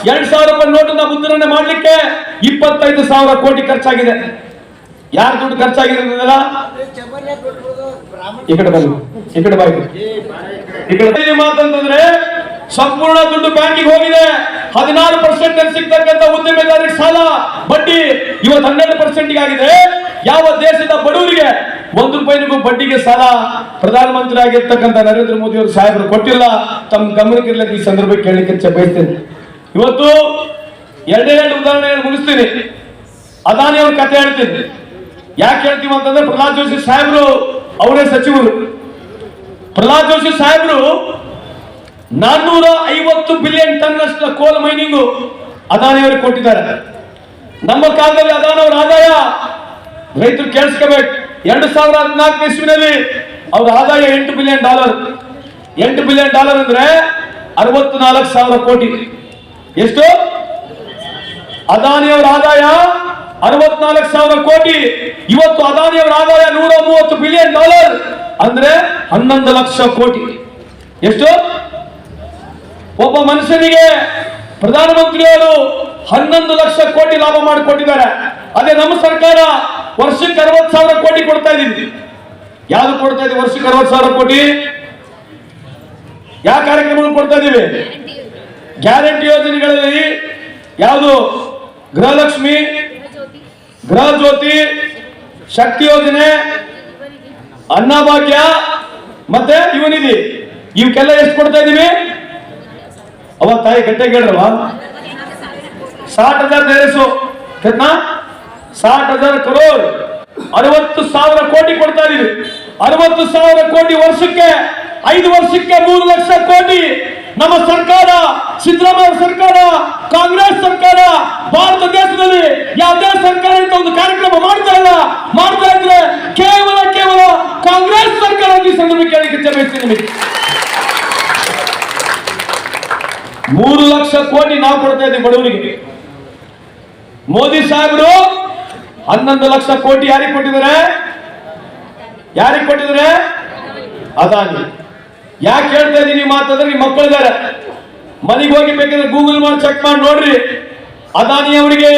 2,000 ರೂಪಾಯಿ ನೋಟನ್ನ ಮುದ್ರಣೆ ಮಾಡ್ಲಿಕ್ಕೆ 25,000 ಕೋಟಿ ಖರ್ಚಾಗಿದೆ. ಯಾರು ದುಡ್ಡು ಖರ್ಚಾಗಿದೆ? ಈ ಕಡೆ ಬನ್ನಿ, ಈ ಕಡೆ ಬಾಯ್ತು. ಈ ಕಡೆ ಮಾತಂತಂದ್ರೆ ಸಂಪೂರ್ಣ ದುಡ್ಡು ಬ್ಯಾಂಕಿಗೆ ಹೋಗಿದೆ. 16% ಸಿಗ್ತಕ್ಕಂಥ ಉದ್ಯಮಿದಾರರಿಗೆ ಸಾಲ ಬಡ್ಡಿ ಇವತ್ತು 12% ಆಗಿದೆ. ಯಾವ ದೇಶದ ಬಡವರಿಗೆ 1 ರೂಪಾಯಿಗೂ ಬಡ್ಡಿಗೆ ಸಾಲ ಪ್ರಧಾನಮಂತ್ರಿ ಆಗಿರ್ತಕ್ಕಂಥ ನರೇಂದ್ರ ಮೋದಿ ಅವರು ಸಾಹೇಬರು ಕೊಟ್ಟಿಲ್ಲ. ತಮ್ಮ ಗಮನಕ್ಕಿರ್ಲಿಕ್ಕೆ ಈ ಸಂದರ್ಭ ಕೇಳಲಿಕ್ಕೆ ಬಯಸ್ತೇನೆ. ಇವತ್ತು 2 ಉದಾಹರಣೆಗಳು ಮುಗಿಸ್ತೀನಿ. ಅದಾನಿ ಅವ್ರ ಕಥೆ ಹೇಳ್ತೀನಿ. ಯಾಕೆ ಹೇಳ್ತೀವಿ ಅಂತಂದ್ರೆ ಪ್ರಹ್ಲಾದ್ ಜೋಶಿ ಸಾಹೇಬರು ಅವರೇ ಸಚಿವರು. ಪ್ರಹ್ಲಾದ್ ಜೋಶಿ ಸಾಹೇಬರು 450 ಬಿಲಿಯನ್ ಟನ್ ಅಷ್ಟು ಕೋಲ್ ಮೈನಿಂಗು ಅದಾನಿ ಅವರಿಗೆ ಕೊಟ್ಟಿದ್ದಾರೆ. ನಮ್ಮ ಕಾಲದಲ್ಲಿ ಅದಾನಿ ಅವರ ಆದಾಯ ರೈತರು ಕೇಳಿಸ್ಕೋಬೇಕು. 2014 ಇಸ್ವಿನಲ್ಲಿ ಅವರ ಆದಾಯ $8 ಬಿಲಿಯನ್. $8 ಬಿಲಿಯನ್ ಅಂದ್ರೆ 64,000 ಕೋಟಿ. ಎಷ್ಟು? ಅದಾನಿಯವರ ಆದಾಯ 64,000 ಕೋಟಿ. ಇವತ್ತು ಅದಾನಿಯವರ ಆದಾಯ $130 ಬಿಲಿಯನ್ ಅಂದ್ರೆ 11 ಲಕ್ಷ ಕೋಟಿ. ಎಷ್ಟು? ಒಬ್ಬ ಮನುಷ್ಯನಿಗೆ ಪ್ರಧಾನಮಂತ್ರಿಯವರು 11 ಲಕ್ಷ ಕೋಟಿ ಲಾಭ ಮಾಡಿಕೊಟ್ಟಿದ್ದಾರೆ. ಅದೇ ನಮ್ಮ ಸರ್ಕಾರ ವರ್ಷಕ್ಕೆ 60,000 ಕೋಟಿ ಕೊಡ್ತಾ ಇದೀವಿ. ಯಾವ್ದು ಕೊಡ್ತಾ ಇದೀವಿ? ವರ್ಷಕ್ಕೆ 60,000 ಕೋಟಿ ಯಾವ ಕಾರ್ಯಕ್ರಮಗಳು ಕೊಡ್ತಾ ಇದೀವಿ? ಗ್ಯಾರಂಟಿ ಯೋಜನೆಗಳಲ್ಲಿ ಯಾವುದು? ಗೃಹಲಕ್ಷ್ಮಿ, ಗೃಹ ಜ್ಯೋತಿ, ಶಕ್ತಿ ಯೋಜನೆ, ಅನ್ನಭಾಗ್ಯ ಮತ್ತೆ ಯುವನಿಧಿ. ಇವಕ್ಕೆಲ್ಲ ಎಷ್ಟು ಕೊಡ್ತಾ ಇದೀವಿ? ಅವ ತಾಯಿ ಗಟ್ಟೆಗೆ ಹೇಳ್ರವ 60,000 ದೇರಸು कितना 60,000 ಕರೋಡ್ 60,000 ಕೋಟಿ ಕೊಡ್ತಾ ಇದೀವಿ. 60,000 ಕೋಟಿ ವರ್ಷಕ್ಕೆ 5 ವರ್ಷಕ್ಕೆ 3 ಲಕ್ಷ ಕೋಟಿ. ನಮ್ಮ ಸರ್ಕಾರ, ಸಿದ್ದರಾಮಯ್ಯ ಸರ್ಕಾರ, ಕಾಂಗ್ರೆಸ್ ಸರ್ಕಾರ ಭಾರತ ದೇಶದಲ್ಲಿ ಯಾವುದೇ ಸರ್ಕಾರ ಅಂತ ಒಂದು ಕಾರ್ಯಕ್ರಮ ಮಾಡ್ತಾ ಇದ್ರೆ ಕೇವಲ ಕಾಂಗ್ರೆಸ್ ಸರ್ಕಾರ ಈ ಸಂದರ್ಭ ಕೇಳಲಿಕ್ಕೆ ಬಯಸ್ತೀನಿ. 3 ಲಕ್ಷ ಕೋಟಿ ನಾವು ಕೊಡ್ತಾ ಇದ್ದೀವಿ ಬಡವರಿಗೆ. ಮೋದಿ ಸಾಹೇಬರು 11 ಲಕ್ಷ ಕೋಟಿ ಯಾರಿಗೆ ಕೊಟ್ಟಿದ್ದಾರೆ? ಅದಾನಿ. ಯಾಕೆ ಹೇಳ್ತಾ ಇದ್ದೀನಿ ಮಾತಾದ್ರೆ ನಿಮ್ಮ ಮಕ್ಕಳಿದ್ದಾರೆ, ಮನೆಗೆ ಹೋಗಿ ಬೇಕಿದ್ರೆ ಗೂಗಲ್ ಮಾಡಿ ಚೆಕ್ ಮಾಡಿ ನೋಡ್ರಿ. ಅದಾನಿ ಅವರಿಗೆ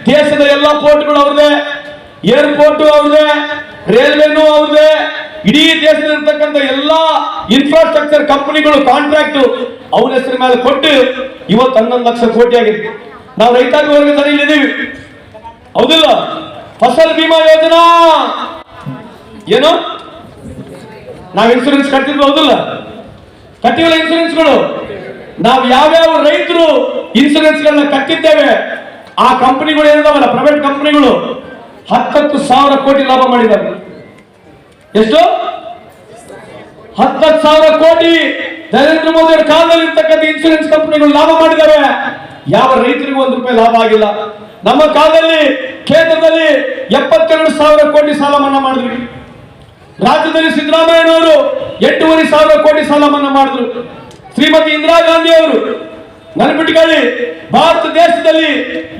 ದೇಶದ ಎಲ್ಲ ಪೋರ್ಟ್ಗಳು ಅವ್ರದೇ, ಏರ್ಪೋರ್ಟ್ ಅವ್ರದೇ, ರೈಲ್ವೆನೂ ಅವ್ರದೇ, ಇಡೀ ದೇಶದಲ್ಲಿರ್ತಕ್ಕಂಥ ಎಲ್ಲಾ ಇನ್ಫ್ರಾಸ್ಟ್ರಕ್ಚರ್ ಕಂಪನಿಗಳು ಕಾಂಟ್ರಾಕ್ಟ್ ಅವನ ಹೆಸರ ಮೇಲೆ ಕೊಟ್ಟು ಇವತ್ತು 11 ಲಕ್ಷ ಕೋಟಿ ಆಗಿದೆ. ನಾವು ರೈತಾಪಿ ವರ್ಗದಲ್ಲಿ ಇಲ್ಲಿದ್ದೀವಿ, ಹೌದಿಲ್ಲ? ಫಸಲ್ ಬಿಮಾ ಯೋಜನಾ ಏನು ನಾವು ಇನ್ಸೂರೆನ್ಸ್ ಕಟ್ತಿದ್ವಿ, ಹೌದಿಲ್ಲ? ಕಟ್ಟಿಲ್ಲ ಇನ್ಸೂರೆನ್ಸ್ಗಳು. ನಾವು ಯಾವ್ಯಾವ ರೈತರು ಇನ್ಸೂರೆನ್ಸ್ ಗಳನ್ನ ಕಟ್ಟಿದ್ದೇವೆ ಆ ಕಂಪನಿಗಳು ಏನಿದಾವಲ್ಲ, ಪ್ರೈವೇಟ್ ಕಂಪನಿಗಳು 10,000 ಕೋಟಿ ಲಾಭ ಮಾಡಿದ್ದಾರೆ. ಎಷ್ಟು? 10,000 ಕೋಟಿ ನರೇಂದ್ರ ಮೋದಿ ಅವರ ಕಾಲದಲ್ಲಿ ಇರ್ತಕ್ಕಂಥ ಇನ್ಸೂರೆನ್ಸ್ ಕಂಪನಿಗಳು ಲಾಭ ಮಾಡಿದ್ದಾರೆ. ಯಾವ ರೈತರಿಗೂ 1 ರೂಪಾಯಿ ಲಾಭ ಆಗಿಲ್ಲ. ನಮ್ಮ ಕಾಲದಲ್ಲಿ ಕೇಂದ್ರದಲ್ಲಿ 72,000 ಕೋಟಿ ಸಾಲ ಮನ್ನಾ ಮಾಡಿದ್ವಿ. ರಾಜ್ಯದಲ್ಲಿ ಸಿದ್ದರಾಮಯ್ಯನವರು 8,500 ಕೋಟಿ ಸಾಲ ಮನ್ನಾ ಮಾಡಿದ್ರು. ಶ್ರೀಮತಿ ಇಂದಿರಾ ಗಾಂಧಿ ಅವರು ನೆನಪಿಟ್ಟುಕೊಳ್ಳಿ, ಭಾರತ ದೇಶದಲ್ಲಿ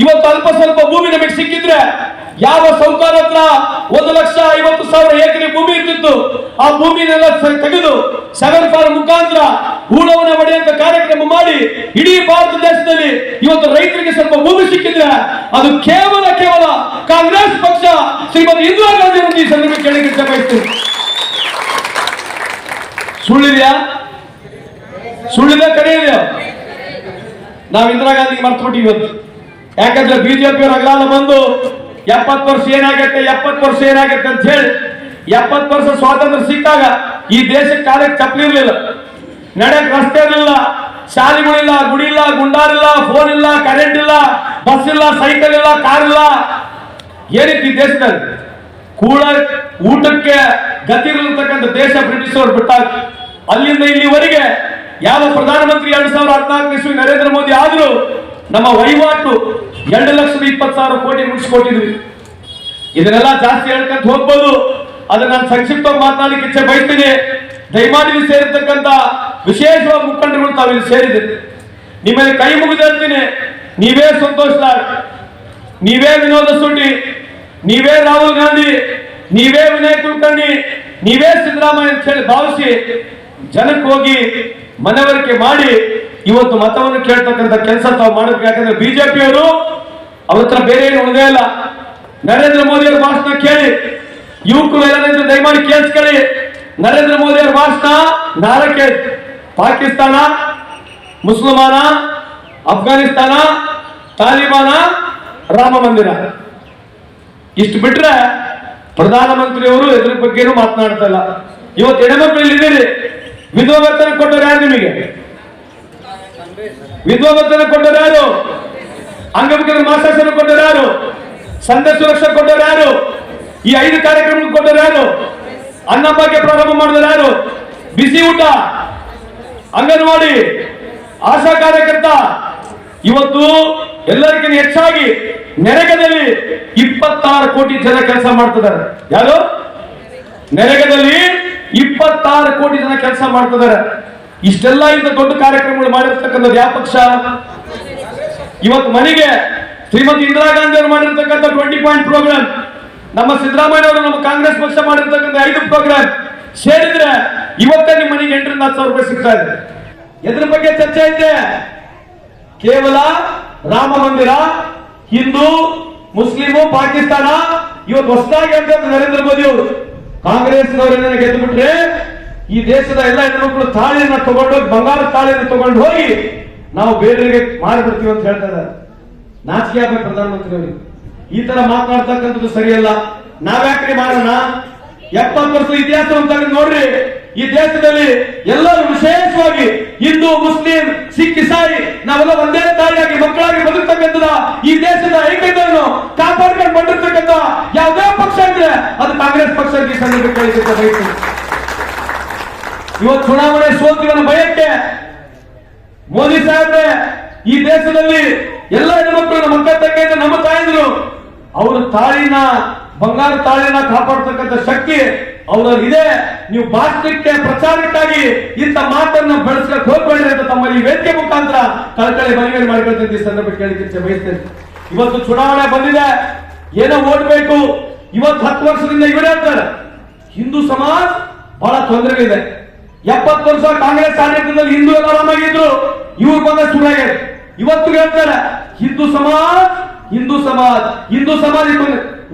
ಇವತ್ತು ಅಲ್ಪ ಸ್ವಲ್ಪ ಭೂಮಿ ನಮಗೆ ಸಿಕ್ಕಿದ್ರೆ ಯಾವ ಸೌಕಾರ ಹತ್ರ 1,50,000 ಎಕರೆ ಭೂಮಿ ಇರ್ತಿತ್ತು, ಆ ಭೂಮಿನೆಲ್ಲ ತೆಗೆದು 7 ಫಾರ್ ಮುಖಾಂತರ ಹೂಳವನ್ನ ಹೊಡೆಯುವಂತ ಕಾರ್ಯಕ್ರಮ ಮಾಡಿ ಇಡೀ ಭಾರತ ದೇಶದಲ್ಲಿ ಇವತ್ತು ರೈತರಿಗೆ ಸ್ವಲ್ಪ ಭೂಮಿ ಸಿಕ್ಕಿದ್ರೆ ಅದು ಕೇವಲ ಕಾಂಗ್ರೆಸ್ ಪಕ್ಷ ಶ್ರೀಮತಿ ಇಂದಿರಾ ಗಾಂಧಿ ಅವರು ಈ ಸಂದರ್ಭ ಕೇಳಲಿಕ್ಕೆ ಇಷ್ಟಪಡ್ತೀನಿ. ಸುಳ್ಳಿದೆಯಾ? ಸುಳ್ಳಿದೆ ಕರೆಯಿದೆಯಾ? ನಾವು ಇಂದಿರಾ ಗಾಂಧಿಗೆ ಮರ್ತುಬಿಟ್ಟು ಇವತ್ತು, ಯಾಕಂದ್ರೆ ಬಿಜೆಪಿ ಅವರು ಅಗಲಾಲ ಬಂದು 70 ವರ್ಷ ಏನಾಗತ್ತೆ 70 ವರ್ಷ ಏನಾಗತ್ತೆ ಅಂತ ಹೇಳಿ 70 ವರ್ಷ ಸ್ವಾತಂತ್ರ್ಯ ಸಿಕ್ಕಾಗ ಈ ದೇಶಕ್ಕೆ ಕಾಲಕ್ಕೆ ಚಪ್ಪಲಿ ಇರಲಿಲ್ಲ, ನಡೆಯಕ್ಕೆ ರಸ್ತೆ ಇರಲಿಲ್ಲ, ಶಾಲೆಗಳಿಲ್ಲ, ಗುಡಿ ಇಲ್ಲ, ಗುಂಡಾರಿಲ್ಲ, ಫೋನ್ ಇಲ್ಲ, ಕರೆಂಟ್ ಇಲ್ಲ, ಬಸ್ ಇಲ್ಲ, ಸೈಕಲ್ ಇಲ್ಲ, ಕಾರ್ ಇಲ್ಲ. ಏನಿತ್ತು ಈ ದೇಶದಲ್ಲಿ? ಕೂಡ ಊಟಕ್ಕೆ ಗತಿ ಇರತಕ್ಕಂಥ ದೇಶ ಬ್ರಿಟಿಷ್ ಅವರು ಬಿಟ್ಟಾಗ ಅಲ್ಲಿಂದ ಇಲ್ಲಿವರೆಗೆ ಯಾವ ಪ್ರಧಾನಮಂತ್ರಿ 2014 ಇಸ್ವಿ ನರೇಂದ್ರ ಮೋದಿ ಆದ್ರೂ ನಮ್ಮ ವಹಿವಾಟು 2,20,000 ಕೋಟಿ ಮುಗಿಸ್ಕೊಟ್ಟಿದ್ವಿ. ಇದನ್ನೆಲ್ಲ ಜಾಸ್ತಿ ಹೇಳ್ಕೊಂತ ಹೋಗ್ಬೋದು, ಅದನ್ನ ನಾನು ಸಂಕ್ಷಿಪ್ತವಾಗಿ ಮಾತನಾಡಲಿಕ್ಕೆ ಇಚ್ಛೆ ಬಯಸ್ತೀನಿ. ದಯಮಾಡಿ ಇಲ್ಲಿ ಸೇರಿರ್ತಕ್ಕಂಥ ವಿಶೇಷವಾದ ಮುಖಂಡರುಗಳು ತಾವಿಲ್ಲಿ ಸೇರಿದ್ದೀರಿ. ನಿಮ್ಮಲ್ಲಿ ಕೈ ಮುಗಿದು ಹೇಳ್ತೀನಿ, ನೀವೇ ಸಂತೋಷ್ ಲಾಡ್, ನೀವೇ ವಿನೋದ ಸುಡ್ಡಿ, ನೀವೇ ರಾಹುಲ್ ಗಾಂಧಿ, ನೀವೇ ವಿನಯ್ ಕುಲಕರ್ಣಿ, ನೀವೇ ಸಿದ್ದರಾಮಯ್ಯ ಅಂತ ಹೇಳಿ ಭಾವಿಸಿ ಜನಕ್ಕೆ ಹೋಗಿ ಮನವರಿಕೆ ಮಾಡಿ ಇವತ್ತು ಮತವನ್ನು ಕೇಳ್ತಕ್ಕಂಥ ಕೆಲಸ ತಾವು ಮಾಡಬೇಕು. ಯಾಕಂದ್ರೆ ಬಿಜೆಪಿಯವರು ಅವ್ರ ಹತ್ರ ಬೇರೆ ಏನು ಉಳಿದೇ ಇಲ್ಲ. ನರೇಂದ್ರ ಮೋದಿ ಅವರ ಭಾಷಣ ಕೇಳಿ, ಯುವಕರು ಎಲ್ಲ ದಯಮಾಡಿ ಕೇಳಿಸ್ಕೊಳ್ಳಿ. ನರೇಂದ್ರ ಮೋದಿ ಅವರ ಭಾಷಣ ನಾಲ್ಕೇ: ಪಾಕಿಸ್ತಾನ, ಮುಸಲ್ಮಾನ, ಅಫ್ಘಾನಿಸ್ತಾನ, ತಾಲಿಬಾನ, ರಾಮ ಮಂದಿರ. ಇಷ್ಟು ಬಿಟ್ರೆ ಪ್ರಧಾನಮಂತ್ರಿಯವರು ಎದುರ ಬಗ್ಗೆನೂ ಮಾತನಾಡ್ತಾ ಇಲ್ಲ. ಇವತ್ತು ಹೆಣ್ಮಕ್ಳು ಇಲ್ಲಿದ್ದೀರಿ, ವಿಧವಾ ವೇತನ ಕೊಟ್ಟರು ಯಾರು ನಿಮಗೆ? ವಿಧವಾ ವೇತನ ಕೊಟ್ಟರು ಯಾರು? ಅಂಗವಿಕಲರ ಮಾಸಾಸನ ಕೊಟ್ಟರು ಯಾರು? ಸಂಧ್ಯಾ ಸುರಕ್ಷಾ ಕೊಟ್ಟರು ಯಾರು? ಈ 5 ಕಾರ್ಯಕ್ರಮಗಳು ಕೊಟ್ಟರು ಯಾರು? ಅನ್ನಭಾಗ್ಯ ಪ್ರಾರಂಭ ಮಾಡಿದ್ರು ಯಾರು? ಬಿಸಿ ಊಟ, ಅಂಗನವಾಡಿ, ಆಶಾ ಕಾರ್ಯಕರ್ತ. ಇವತ್ತು ಎಲ್ಲರಿಗಿಂತ ಹೆಚ್ಚಾಗಿ ನರೇಗಾದಲ್ಲಿ 26 ಕೋಟಿ ಜನ ಕೆಲಸ ಮಾಡ್ತಿದ್ದಾರೆ. ಯಾರು? ನರೇಗಾದಲ್ಲಿ 26 ಕೋಟಿ ಜನ ಕೆಲಸ ಮಾಡ್ತಿದ್ದಾರೆ. ಇಷ್ಟೆಲ್ಲ ಇಂತ ದೊಡ್ಡ ಕಾರ್ಯಕ್ರಮಗಳು ಮಾಡಿರ್ತಕ್ಕಂಥದ್ದು ಯಾವ ಪಕ್ಷ? ಇವತ್ತು ಮನೆಗೆ ಶ್ರೀಮತಿ ಇಂದಿರಾ ಗಾಂಧಿ ಅವರು ಮಾಡಿರ್ತಕ್ಕಂಥ 20 ಪಾಯಿಂಟ್ ಪ್ರೋಗ್ರಾಮ್, ನಮ್ಮ ಸಿದ್ದರಾಮಯ್ಯ ಅವರು ನಮ್ಮ ಕಾಂಗ್ರೆಸ್ ಪಕ್ಷ ಮಾಡಿರ್ತಕ್ಕಂಥ 5 ಪ್ರೋಗ್ರಾಮ್ ಸೇರಿದ್ರೆ ಇವತ್ತೇ ನಿಮ್ಮ ಮನೆಗೆ 8,000 ರಿಂದ 10,000 ರೂಪಾಯಿ ಸಿಗ್ತಾ ಇದೆ. ಎದ್ರ ಬಗ್ಗೆ ಚರ್ಚೆ ಐತೆ? ಕೇವಲ ರಾಮ ಮಂದಿರ, ಹಿಂದೂ, ಮುಸ್ಲಿಮು, ಪಾಕಿಸ್ತಾನ. ಇವತ್ತು ಹೊಸದಾಗಿ ಅಂತ ನರೇಂದ್ರ ಮೋದಿ ಅವರು ಕಾಂಗ್ರೆಸ್ನವರನ್ನ ಗೆದ್ದು ಬಿಟ್ರೆ ಈ ದೇಶದ ಎಲ್ಲ ಹೆಣ್ಮಕ್ಳು ತಾಳಿಯನ್ನ ತಗೊಂಡೋಗಿ, ಬಂಗಾರ ತಾಳಿಯನ್ನು ತಗೊಂಡು ಹೋಗಿ ನಾವು ಬೇರೆಯವರಿಗೆ ಮಾರಿಬಿಡ್ತೀವಿ ಅಂತ ಹೇಳ್ತಾ ಇದ್ದಾರೆ. ನಾಚಿಕೆ ಆಗ್ಬೇಕು ಪ್ರಧಾನಮಂತ್ರಿ ಅವರಿಗೆ. ಈ ತರ ಮಾತನಾಡ್ತಕ್ಕಂಥದ್ದು ಸರಿಯಲ್ಲ. ನಾವ್ಯಾಕ್ರಿ ಮಾಡೋಣ? 70 ವರ್ಷ ಇತಿಹಾಸ ಅಂತ ನೋಡ್ರಿ. ಈ ದೇಶದಲ್ಲಿ ಎಲ್ಲರೂ ವಿಶೇಷವಾಗಿ ಹಿಂದೂ, ಮುಸ್ಲಿಂ, ಸಿಖ್, ಇಸಾಯಿ ನಾವೆಲ್ಲ ಒಂದೇ ತಾಯಿಯಾಗಿ ಮಕ್ಕಳಾಗಿ ಬದುಕ್ತಕ್ಕಂಥದ ಈ ದೇಶದ ಐಕ್ಯತೆಯನ್ನು ಕಾಪಾಡ್ಕೊಂಡು ಬಂದಿರ್ತಕ್ಕಂಥ ಯಾವುದೇ ಪಕ್ಷ ಇದ್ರೆ ಅದು ಕಾಂಗ್ರೆಸ್ ಪಕ್ಷ ಈ ಸಂದರ್ಭ ಕೇಳಿಸುತ್ತೆ ಬಯಸ್ತೀನಿ. ಇವತ್ತು ಚುನಾವಣೆ ಸೋತಿವನ ಭಯಕ್ಕೆ ಮೋದಿ ಸಾಹೇಬ್ರೆ ಈ ದೇಶದಲ್ಲಿ ಎಲ್ಲ ಹೆಣ್ಮಕ್ಳು ನಮ್ಮ ಅಕ್ಕ ತಂಗಿಯಿಂದ ನಮ್ಮ ತಾಯಂದ್ರು ಅವರ ತಾಳಿನ, ಬಂಗಾರ ತಾಳಿನ ಕಾಪಾಡ್ತಕ್ಕಂಥ ಶಕ್ತಿ ಅವರಲ್ಲಿ ಇದೆ. ನೀವು ಭಾಷಣಕ್ಕೆ, ಪ್ರಚಾರಕ್ಕಾಗಿ ಇಂಥ ಮಾತನ್ನ ಬೆಳೆಸ್ಲಿಕ್ಕೆ ಹೋಗ್ಬೇಡ್ರಿ ಅಂತ ತಮ್ಮಲ್ಲಿ ವೇದಿಕೆ ಮುಖಾಂತರ ಕಳಕಳಿ ಮನವಿ ಮಾಡ್ಕೊಳ್ತೀನಿ. ಈ ಸಂದರ್ಭ ಕೇಳಿಕ್ಕೆ ಬಯಸ್ತೇನೆ. ಇವತ್ತು ಚುನಾವಣೆ ಬಂದಿದೆ, ಏನೋ ಓಡ್ಬೇಕು. ಇವತ್ತು 10 ವರ್ಷದಿಂದ ಇವರೇ ಹೇಳ್ತಾರೆ ಹಿಂದೂ ಸಮಾಜ ಬಹಳ ತೊಂದರೆಗಳಿದೆ. 70 ವರ್ಷ ಕಾಂಗ್ರೆಸ್ ಆಡಳಿತದಲ್ಲಿ ಹಿಂದೂ ಎಲ್ಲ ಆರಾಮಾಗಿದ್ರು, ಇವ್ರು ಬಂದ ಸುಳ್ಳಾಗಿದೆ. ಇವತ್ತು ಹೇಳ್ತಾರೆ ಹಿಂದೂ ಸಮಾಜ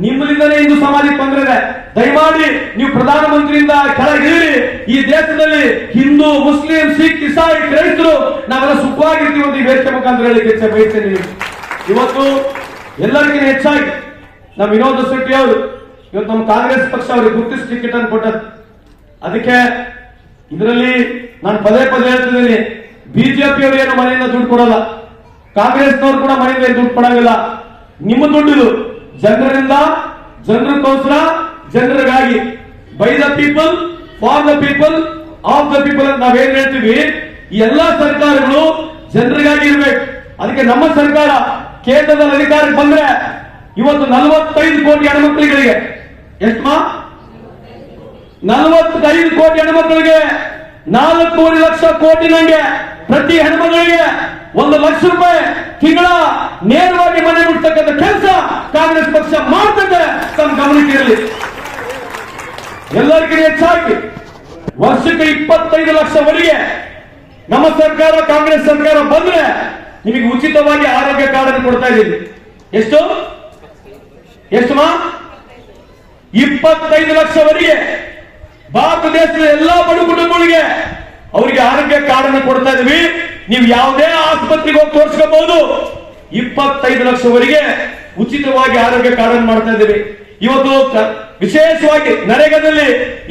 ನಿಮ್ಮರಿಂದಲೇ ಹಿಂದೂ ಸಮಾಜಕ್ಕೆ ತೊಂದರೆ ಇದೆ. ದಯಮಾಡಿ ನೀವು ಪ್ರಧಾನಮಂತ್ರಿಯಿಂದ ಕೆಳಗಿಳಿ. ಈ ದೇಶದಲ್ಲಿ ಹಿಂದೂ, ಮುಸ್ಲಿಂ, ಸಿಖ್, ಇಸಾಯಿ, ಕ್ರೈಸ್ತರು ನಾವೆಲ್ಲ ಸುಖವಾಗಿರ್ತೀವಿ ಅಂತ ಈ ವೇದಿಕೆ ಮುಖಾಂತರ ಹೇಳಲಿಕ್ಕೆ ಬಯಸ್ತೇನೆ. ಇವತ್ತು ಎಲ್ಲರಿಗಿಂತ ಹೆಚ್ಚಾಗಿ ನಮ್ಮ ವಿನೋದ್ ಶೆಟ್ಟಿ ಅವರು ಇವತ್ತು ನಮ್ಮ ಕಾಂಗ್ರೆಸ್ ಪಕ್ಷ ಅವರಿಗೆ ಗುರುತಿಸಿ ಟಿಕೆಟ್ ಅನ್ನು ಕೊಟ್ಟದ್ದು. ಅದಕ್ಕೆ ಇದರಲ್ಲಿ ನಾನು ಪದೇ ಹೇಳ್ತಿದ್ದೀನಿ, ಬಿಜೆಪಿ ಅವರು ಏನು ಮನೆಯಿಂದ ದುಡ್ಡು ಕೊಡಲ್ಲ, ಕಾಂಗ್ರೆಸ್ನವರು ಕೂಡ ಮನೆಯಿಂದ ದುಡ್ಡು ಕೊಡಂಗಿಲ್ಲ. ನಿಮ್ಮ ದುಡ್ಡು ಜನರಿಂದ, ಜನರಿಗೋಸ್ಕರ, ಜನರಿಗಾಗಿ, by the people, for the people, of the people ಅಂತ ನಾವೇನ್ ಹೇಳ್ತೀವಿ. ಈ ಎಲ್ಲಾ ಸರ್ಕಾರಗಳು ಜನರಿಗಾಗಿ ಇರ್ಬೇಕು. ಅದಕ್ಕೆ ನಮ್ಮ ಸರ್ಕಾರ ಕೇಂದ್ರದಲ್ಲಿ ಅಧಿಕಾರಕ್ಕೆ ಬಂದ್ರೆ ಇವತ್ತು 45 ಕೋಟಿ ಹೆಣ್ಮಕ್ಳಿಗೆ, ಎಷ್ಟು 45 ಕೋಟಿ ಹೆಣ್ಮಕ್ಳಿಗೆ 4 ಲಕ್ಷ ಕೋಟಿ ನಂಗೆ ಪ್ರತಿ ಹೆಣ್ಮಗಳಿಗೆ 1 ಲಕ್ಷ ರೂಪಾಯಿ ತಿಂಗಳ ನೇರವಾಗಿ ಮನೆ ಮುಟ್ತಕ್ಕಂಥ ಕೆಲಸ ಕಾಂಗ್ರೆಸ್ ಪಕ್ಷ ಮಾಡ್ತದೆ. ತಮ್ಮ ಗಮನಕ್ಕೆ ಇರಲಿ. ಎಲ್ಲರಿಗಿಂತ ಹೆಚ್ಚಾಗಿ ವರ್ಷಕ್ಕೆ 25 ಲಕ್ಷವರೆಗೆ ನಮ್ಮ ಸರ್ಕಾರ, ಕಾಂಗ್ರೆಸ್ ಸರ್ಕಾರ ಬಂದ್ರೆ ನಿಮಗೆ ಉಚಿತವಾಗಿ ಆರೋಗ್ಯ ಕಾರ್ಡ್ ಅನ್ನು ಕೊಡ್ತಾ ಇದ್ದೀವಿ. ಎಷ್ಟು 25 ಲಕ್ಷವರೆಗೆ ಭಾರತ ದೇಶದ ಎಲ್ಲಾ ಬಡ ಕುಟುಂಬಗಳಿಗೆ ಅವರಿಗೆ ಆರೋಗ್ಯ ಕಾರ್ಡ್ ಅನ್ನು ಕೊಡ್ತಾ ಇದೀವಿ. ನೀವು ಯಾವುದೇ ಆಸ್ಪತ್ರೆಗೆ ಹೋಗಿ ತೋರಿಸ್ಕೋಬಹುದು. 25 ಲಕ್ಷವರೆಗೆ ಉಚಿತವಾಗಿ ಆರೋಗ್ಯ ಕಾರ್ಡ್ ಅನ್ನು ಮಾಡ್ತಾ ಇದ್ದೀವಿ. ಇವತ್ತು ವಿಶೇಷವಾಗಿ ನರೇಗಾದಲ್ಲಿ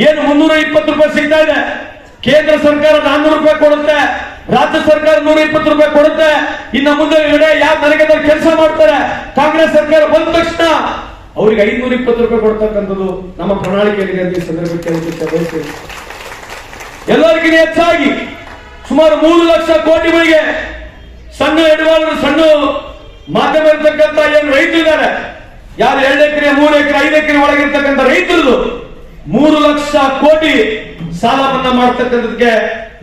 ಏನು 320 ರೂಪಾಯಿ ಸಿಗ್ತಾ ಇದೆ. ಕೇಂದ್ರ ಸರ್ಕಾರ 400 ರೂಪಾಯಿ ಕೊಡುತ್ತೆ, ರಾಜ್ಯ ಸರ್ಕಾರ 120 ರೂಪಾಯಿ ಕೊಡುತ್ತೆ. ಇನ್ನು ಮುಂದೆ ಯಾರು ನರೇಗಾದಲ್ಲಿ ಕೆಲಸ ಮಾಡ್ತಾರೆ, ಕಾಂಗ್ರೆಸ್ ಸರ್ಕಾರ ಬಂದ ತಕ್ಷಣ ಅವರಿಗೆ 520 ರೂಪಾಯಿ ಕೊಡ್ತಕ್ಕಂಥದ್ದು ನಮ್ಮ ಪ್ರಣಾಳಿಕೆಯಲ್ಲಿ ಸಂದರ್ಭಕ್ಕೆ ಬಯಸ್ತೇವೆ. ಎಲ್ಲರಿಗಿಂತ ಹೆಚ್ಚಾಗಿ ಸುಮಾರು 3 ಲಕ್ಷ ಕೋಟಿಗಳಿಗೆ ಸಣ್ಣ ಹಿಡುವಳಿದಾರರು, ಸಣ್ಣ ಮಾಧ್ಯಮ ಇರತಕ್ಕಂಥ ಏನು ರೈತರು ಇದ್ದಾರೆ, ಯಾರು 2 ಎಕರೆ 3 ಎಕರೆ 5 ಎಕರೆ ಒಳಗಿರ್ತಕ್ಕಂಥ ರೈತರದು 3 ಲಕ್ಷ ಕೋಟಿ ಸಾಲ ಮನ್ನಾ ಮಾಡತಕ್ಕಂಥದಕ್ಕೆ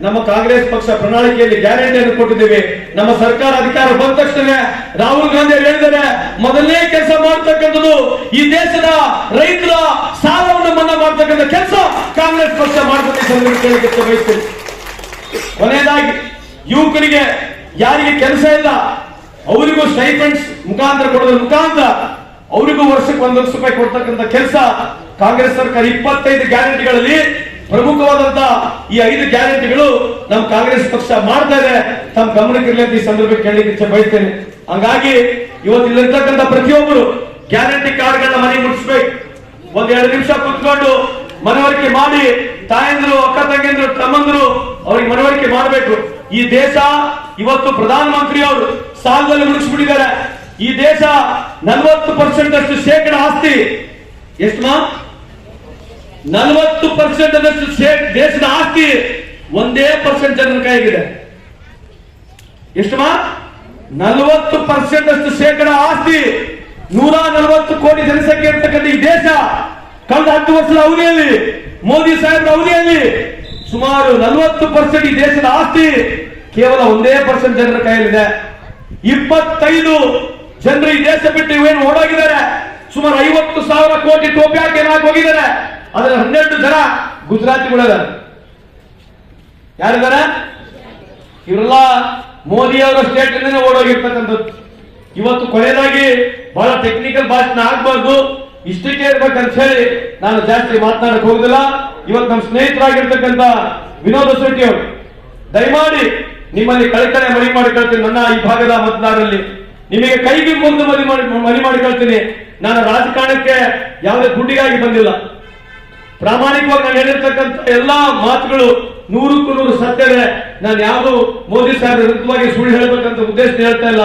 ನಮ್ಮ ಕಾಂಗ್ರೆಸ್ ಪಕ್ಷ ಪ್ರಣಾಳಿಕೆಯಲ್ಲಿ ಗ್ಯಾರಂಟಿಯನ್ನು ಕೊಟ್ಟಿದ್ದೇವೆ. ನಮ್ಮ ಸರ್ಕಾರ ಅಧಿಕಾರ ಬಂದ ತಕ್ಷಣ ರಾಹುಲ್ ಗಾಂಧಿ ಹೇಳಿದ್ದಾರೆ, ಮೊದಲನೇ ಕೆಲಸ ಮಾಡತಕ್ಕಂಥದ್ದು ಈ ದೇಶದ ರೈತರ ಸಾಲವನ್ನು ಮನ್ನಾ ಮಾಡತಕ್ಕಂಥ ಕೆಲಸ ಕಾಂಗ್ರೆಸ್ ಪಕ್ಷ ಮಾಡಬೇಕು ಬಯಸ್ತೇನೆ. ಕೊನೆಯದಾಗಿ ಯುವಕರಿಗೆ ಯಾರಿಗೆ ಕೆಲಸ ಇಲ್ಲ ಅವರಿಗೂ ಸ್ಟೈಪೆಂಡ್ಸ್ ಮುಖಾಂತರ ಕೊಡೋದ್ರ ಮುಖಾಂತರ ಅವರಿಗೂ ವರ್ಷಕ್ಕೆ 1 ಲಕ್ಷ ರೂಪಾಯಿ ಕೊಡ್ತಕ್ಕಂಥ ಕೆಲಸ ಕಾಂಗ್ರೆಸ್ ಸರ್ಕಾರ 25 ಗ್ಯಾರಂಟಿಗಳಲ್ಲಿ ಪ್ರಮುಖವಾದಂತಹ ಈ 5 ಗ್ಯಾರಂಟಿಗಳು ನಮ್ಮ ಕಾಂಗ್ರೆಸ್ ಪಕ್ಷ ಮಾಡ್ತಾ ಇದೆ. ತಮ್ಮ ಗಮನಕ್ಕಿರಲಿ ಅಂತ ಈ ಸಂದರ್ಭಕ್ಕೆ ಕೇಳಲಿಕ್ಕೆ ಬಯಸ್ತೇನೆ. ಹಂಗಾಗಿ ಇವತ್ತು ಇಲ್ಲಿರ್ತಕ್ಕಂಥ ಪ್ರತಿಯೊಬ್ಬರು ಗ್ಯಾರಂಟಿ ಕಾರ್ಡ್ಗಳನ್ನ ಮನೆ ಮುಟ್ಟಿಸ್ಬೇಕು. 1-2 ನಿಮಿಷ ಕುತ್ಕೊಂಡು ಮನವರಿಕೆ ಮಾಡಿ, ತಾಯಂದ್ರು, ಅಕ್ಕ ತಂಗಿಯಂದ್ರು, ತಮ್ಮಂದ್ರು ಅವ್ರಿಗೆ ಮನವರಿಕೆ ಮಾಡಬೇಕು. ಈ ದೇಶ ಇವತ್ತು ಪ್ರಧಾನಮಂತ್ರಿ ಅವರು ಸಾಲದಲ್ಲಿ ಮುಗಿಸ್ಬಿಟ್ಟಿದ್ದಾರೆ. ಈ ದೇಶ 40% ಅಷ್ಟು ಶೇಕಡ ಆಸ್ತಿ, ಎಷ್ಟು 40% ಅದಷ್ಟು ದೇಶದ ಆಸ್ತಿ 1% ಜನರ ಕೈಗಿದೆ. ಎಷ್ಟು 40% ಅಷ್ಟು ಶೇಕಡ ಆಸ್ತಿ 140 ಕೋಟಿ ಜನಸಂಖ್ಯೆ ಇರ್ತಕ್ಕಂಥ ಈ ದೇಶ ಕಳೆದ 10 ವರ್ಷದ ಅವಧಿಯಲ್ಲಿ, ಮೋದಿ ಸಾಹೇಬರ ಅವಧಿಯಲ್ಲಿ ಸುಮಾರು 40% ಈ ದೇಶದ ಆಸ್ತಿ ಕೇವಲ 1% ಜನರ ಕೈಯಲ್ಲಿದೆ. 25 ಜನರು ಈ ದೇಶ ಬಿಟ್ಟು ಇವೇನು ಓಡೋಗಿದ್ದಾರೆ. ಸುಮಾರು 50,000 ಕೋಟಿ ಟೋಪಿ ಹಾಕಿ ಹೋಗಿದ್ದಾರೆ. ಅದರ 12 ಜನ ಗುಜರಾತಿಗಳಿದ್ದಾರೆ. ಯಾರಿದ್ದಾರೆ? ಇವರೆಲ್ಲ ಮೋದಿ ಅವರ ಸ್ಟೇಟ್ ಇಂದನೇ ಓಡೋಗಿರ್ತಕ್ಕಂಥದ್ದು. ಇವತ್ತು ಕೊನೆಯದಾಗಿ ಬಹಳ ಟೆಕ್ನಿಕಲ್ ಭಾಷಣ ಆಗ್ಬಾರ್ದು, ಇಷ್ಟಕ್ಕೆ ಇರ್ಬೇಕಂತ ಹೇಳಿ ನಾನು ಜಾಸ್ತಿ ಮಾತನಾಡಕ್ ಹೋಗುದಿಲ್ಲ. ಇವತ್ತು ನಮ್ಮ ಸ್ನೇಹಿತರಾಗಿರ್ತಕ್ಕಂಥ ವಿನೋದ್ ಶೆಟ್ಟಿ ಅವರು, ದಯಮಾಡಿ ನಿಮ್ಮಲ್ಲಿ ಕಳಕಳಿ ಮನವಿ ಮಾಡಿಕೊಳ್ತೀನಿ. ನನ್ನ ಈ ಭಾಗದ ಮತದಾರರಲ್ಲಿ ನಿಮಗೆ ಕೈಗೆ ಮುಂದೆ ಮನವಿ ಮಾಡಿಕೊಳ್ತೀನಿ. ನಾನು ರಾಜಕಾರಣಕ್ಕೆ ಯಾವುದೇ ದುಡ್ಡಿಗಾಗಿ ಬಂದಿಲ್ಲ. ಪ್ರಾಮಾಣಿಕವಾಗಿ ನಾನು ಹೇಳಿರ್ತಕ್ಕಂಥ ಎಲ್ಲಾ ಮಾತುಗಳು 100ಕ್ಕೂ 100 ಸತ್ಯ ಇದೆ. ನಾನು ಯಾವುದು ಮೋದಿ ಸಾಹೇಬ್ ವಿರುದ್ಧವಾಗಿ ಸುಳ್ಳು ಹೇಳಬೇಕಂತ ಉದ್ದೇಶ ಹೇಳ್ತಾ ಇಲ್ಲ.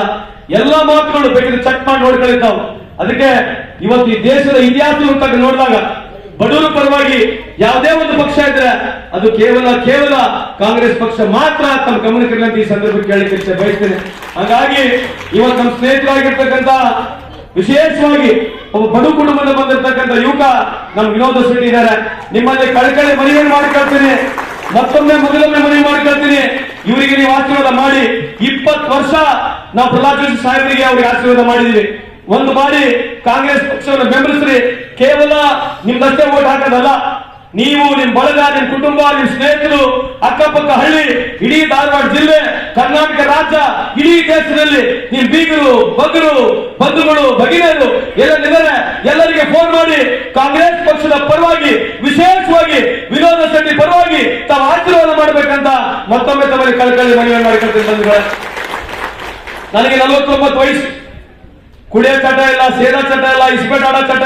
ಎಲ್ಲಾ ಮಾತುಗಳು ಬೇಕಾದ್ರೆ ಚೆಕ್ ಮಾಡಿ ನೋಡ್ಕೊಳ್ತಾವ್. ಅದಕ್ಕೆ ಇವತ್ತು ಈ ದೇಶದ ಇತಿಹಾಸ ನೋಡಿದಾಗ ಬಡವರ ಪರವಾಗಿ ಯಾವುದೇ ಒಂದು ಪಕ್ಷ ಇದ್ರೆ ಅದು ಕೇವಲ ಕಾಂಗ್ರೆಸ್ ಪಕ್ಷ ಮಾತ್ರ. ತಮ್ಮ ಗಮನಕ್ಕೆ ಅಂತ ಈ ಸಂದರ್ಭಕ್ಕೆ ಕೇಳಲಿಕ್ಕೆ ಬಯಸ್ತೇನೆ. ಹಾಗಾಗಿ ಇವತ್ತು ನಮ್ಮ ಸ್ನೇಹಿತರಾಗಿರ್ತಕ್ಕಂಥ ವಿಶೇಷವಾಗಿ ಒಬ್ಬ ಬಡು ಕುಟುಂಬದ ಬಂದಿರತಕ್ಕಂಥ ಯುವಕ ನಮ್ಮ ವಿನೋದ್ ಶೆಟ್ಟಿ ಇದ್ದಾರೆ. ನಿಮ್ಮಲ್ಲಿ ಕಳಕಳಿ ಮನವಿ ಮಾಡಿಕೊಳ್ತೀನಿ, ಮತ್ತೊಮ್ಮೆ ಮೊದಲೊಮ್ಮೆ ಮನವಿ ಮಾಡಿಕೊಳ್ತೀನಿ. ಇವರಿಗೆ ನೀವು ಆಶೀರ್ವಾದ ಮಾಡಿ. 20 ವರ್ಷ ನಾವು ಪ್ರಹ್ಲಾದ್ ಜೋಶಿ ಸಾಹೇಬರಿಗೆ ಅವ್ರಿಗೆ ಆಶೀರ್ವಾದ ಮಾಡಿದೀವಿ. ಒಂದು ಬಾರಿ ಕಾಂಗ್ರೆಸ್ ಪಕ್ಷವನ್ನು ಬೆಂಬಲಿಸ್ರಿ. ಕೇವಲ ನಿಮ್ದಷ್ಟೇ ಓಟ್ ಹಾಕೋದಲ್ಲ, ನೀವು, ನಿಮ್ ಬಳಗ, ನಿಮ್ ಕುಟುಂಬ, ನಿಮ್ ಸ್ನೇಹಿತರು, ಅಕ್ಕಪಕ್ಕ ಹಳ್ಳಿ, ಇಡೀ ಧಾರವಾಡ ಜಿಲ್ಲೆ, ಕರ್ನಾಟಕ ರಾಜ್ಯ, ಇಡೀ ದೇಶದಲ್ಲಿ ನಿಮ್ ಬೀಗರು, ಬಗ್ಗರು, ಬಂಧುಗಳು, ಭಗಿನಿಯರು ಎಲ್ಲರಿದ್ದಾರೆ. ಎಲ್ಲರಿಗೆ ಫೋನ್ ಮಾಡಿ ಕಾಂಗ್ರೆಸ್ ಪಕ್ಷದ ಪರವಾಗಿ, ವಿಶೇಷವಾಗಿ ವಿನೋದ ಶೆಟ್ಟಿ ಪರವಾಗಿ ತಾವು ಆಶೀರ್ವಾದ ಮಾಡಬೇಕಂತ ಮತ್ತೊಮ್ಮೆ ತಮ್ಮಲ್ಲಿ ಕಳಕಳಿ ಮನವಿಯನ್ನು ಮಾಡಿಕೊಳ್ತೀನಿ ಬಂಧುಗಳೇ. ನನಗೆ 49 ವಯಸ್ಸು. ಕುಡಿಯೋ ಚಟ ಇಲ್ಲ, ಸೇದಾ ಚಟ ಇಲ್ಲ, ಇಸ್ಪೇಟ್ ಆಡೋ ಚಟ